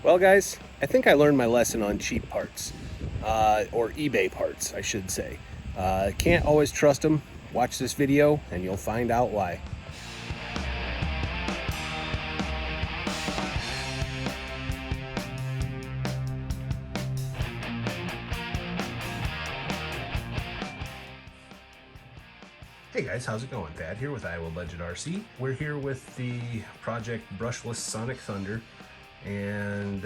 Well guys, I think I learned my lesson on cheap parts, or eBay parts, I should say. Can't always trust them. Watch this video and you'll find out why. Hey guys, how's it going? Thad here with Iowa Budget RC. We're here with the project Brushless Sonic Thunder, and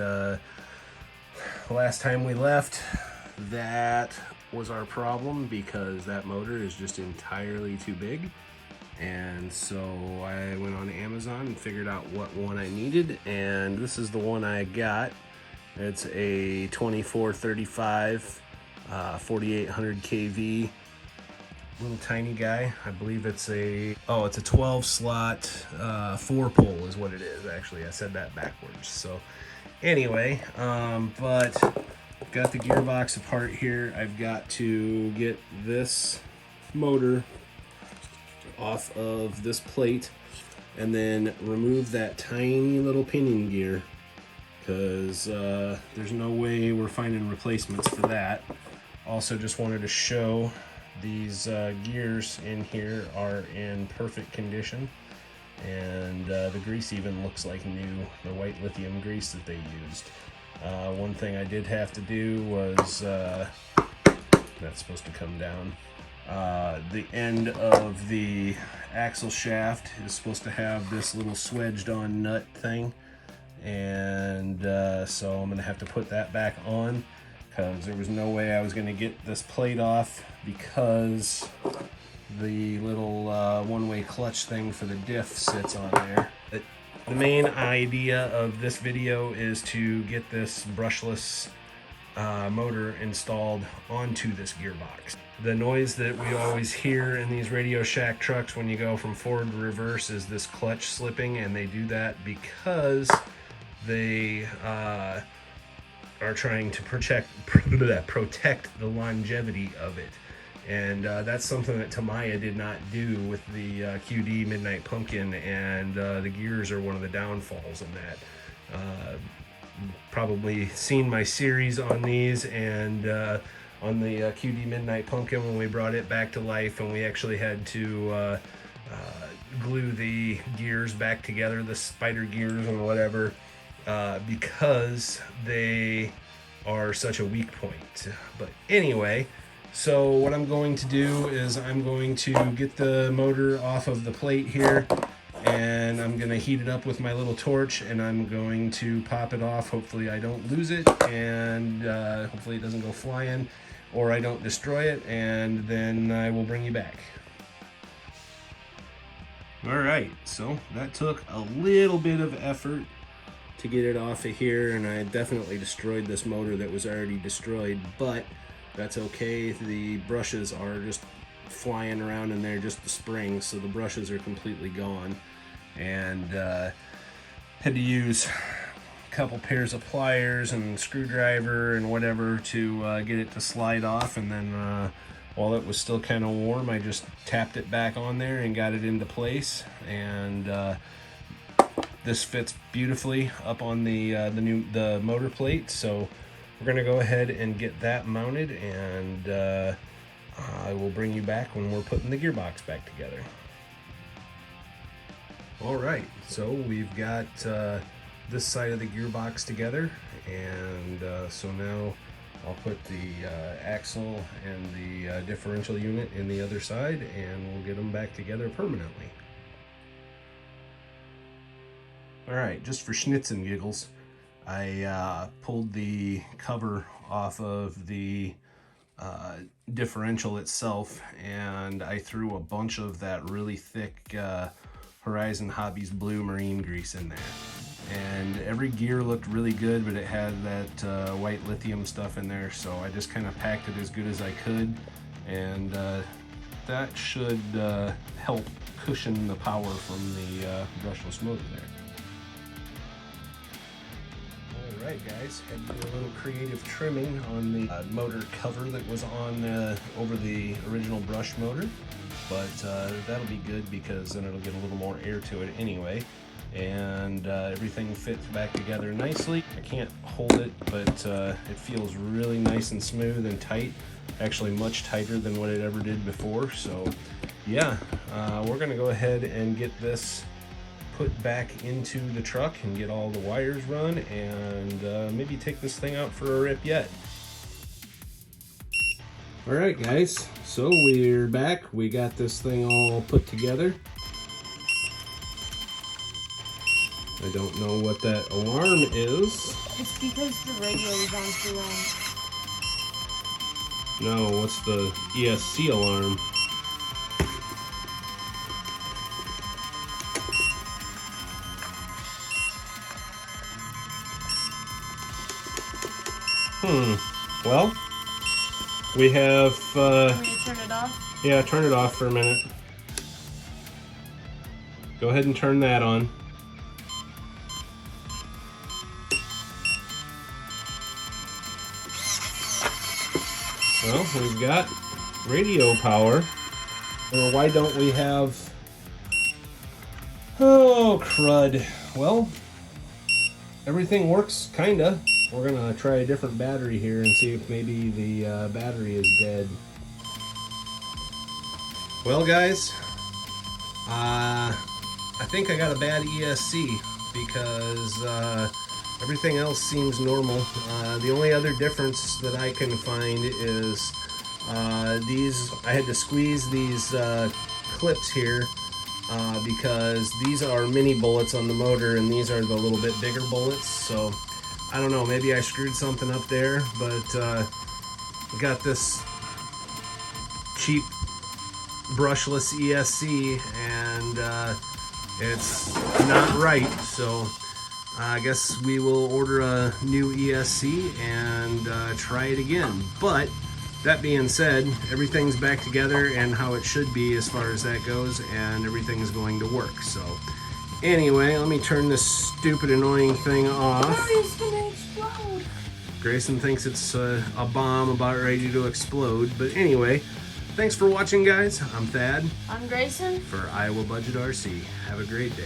last time we left, that was our problem because that motor is just entirely too big. And so I went on Amazon and figured out what one I needed, and this is the one I got. It's a 2435 4800 kV little tiny guy. I believe it's a 12 slot 4-pole is what it is. Actually, I said that backwards. So anyway, but got the gearbox apart here. I've got to get this motor off of this plate and then remove that tiny little pinion gear, because there's no way we're finding replacements for that. Also, just wanted to show these gears in here are in perfect condition, and the grease even looks like new, the white lithium grease that they used. One thing I did have to do was, that's supposed to come down, the end of the axle shaft is supposed to have this little swedged on nut thing, and so I'm going to have to put that back on, because there was no way I was going to get this plate off, because the little one-way clutch thing for the diff sits on there. The main idea of this video is to get this brushless motor installed onto this gearbox. The noise that we always hear in these Radio Shack trucks when you go from forward to reverse is this clutch slipping, and they do that because they are trying to protect the longevity of it. And that's something that Tamiya did not do with the QD Midnight Pumpkin, and the gears are one of the downfalls in that. Probably seen my series on these, and on the QD Midnight Pumpkin, when we brought it back to life and we actually had to glue the gears back together, the spider gears and whatever, because they are such a weak point. But anyway, so what I'm going to do is I'm going to get the motor off of the plate here, and I'm going to heat it up with my little torch, and I'm going to pop it off. Hopefully I don't lose it, and hopefully it doesn't go flying, or I don't destroy it, and then I will bring you back. Alright, so that took a little bit of effort to get it off of here, and I definitely destroyed this motor that was already destroyed, but that's okay. The brushes are just flying around in there, just the springs, so the brushes are completely gone. And had to use a couple pairs of pliers and screwdriver and whatever to get it to slide off, and then while it was still kind of warm, I just tapped it back on there and got it into place. And this fits beautifully up on the motor plate, so we're gonna go ahead and get that mounted, and I will bring you back when we're putting the gearbox back together. All right, so we've got this side of the gearbox together, and so now I'll put the axle and the differential unit in the other side, and we'll get them back together permanently. All right, just for schnitz and giggles, I pulled the cover off of the differential itself, and I threw a bunch of that really thick Horizon Hobbies blue marine grease in there. And every gear looked really good, but it had that white lithium stuff in there, so I just kind of packed it as good as I could, and that should help cushion the power from the brushless motor there. Alright guys, had to do a little creative trimming on the motor cover that was on over the original brush motor, but that'll be good because then it'll get a little more air to it anyway. and everything fits back together nicely. I can't hold it, but it feels really nice and smooth and tight, actually much tighter than what it ever did before. So yeah, we're gonna go ahead and get this put back into the truck and get all the wires run, and maybe take this thing out for a rip yet. All right, guys, so we're back. We got this thing all put together. I don't know what that alarm is. It's because the radio is on too long. No, what's the ESC alarm? Well, we have... Want me to turn it off? Yeah, turn it off for a minute. Go ahead and turn that on. Well, we've got radio power. Or why don't we have... Oh, crud. Well, everything works, kinda. We're gonna try a different battery here and see if maybe the battery is dead. Well, guys, I think I got a bad ESC because everything else seems normal. The only other difference that I can find is I had to squeeze these clips here because these are mini bullets on the motor and these are the little bit bigger bullets. So I don't know, maybe I screwed something up there, but got this cheap brushless ESC and it's not right, so I guess we will order a new ESC and try it again. But that being said, everything's back together and how it should be as far as that goes, and everything's going to work. So anyway, let me turn this stupid annoying thing off. It's gonna explode. Grayson thinks it's a bomb about ready to explode. But anyway, thanks for watching, guys. I'm Thad. I'm Grayson. For Iowa Budget RC. Have a great day.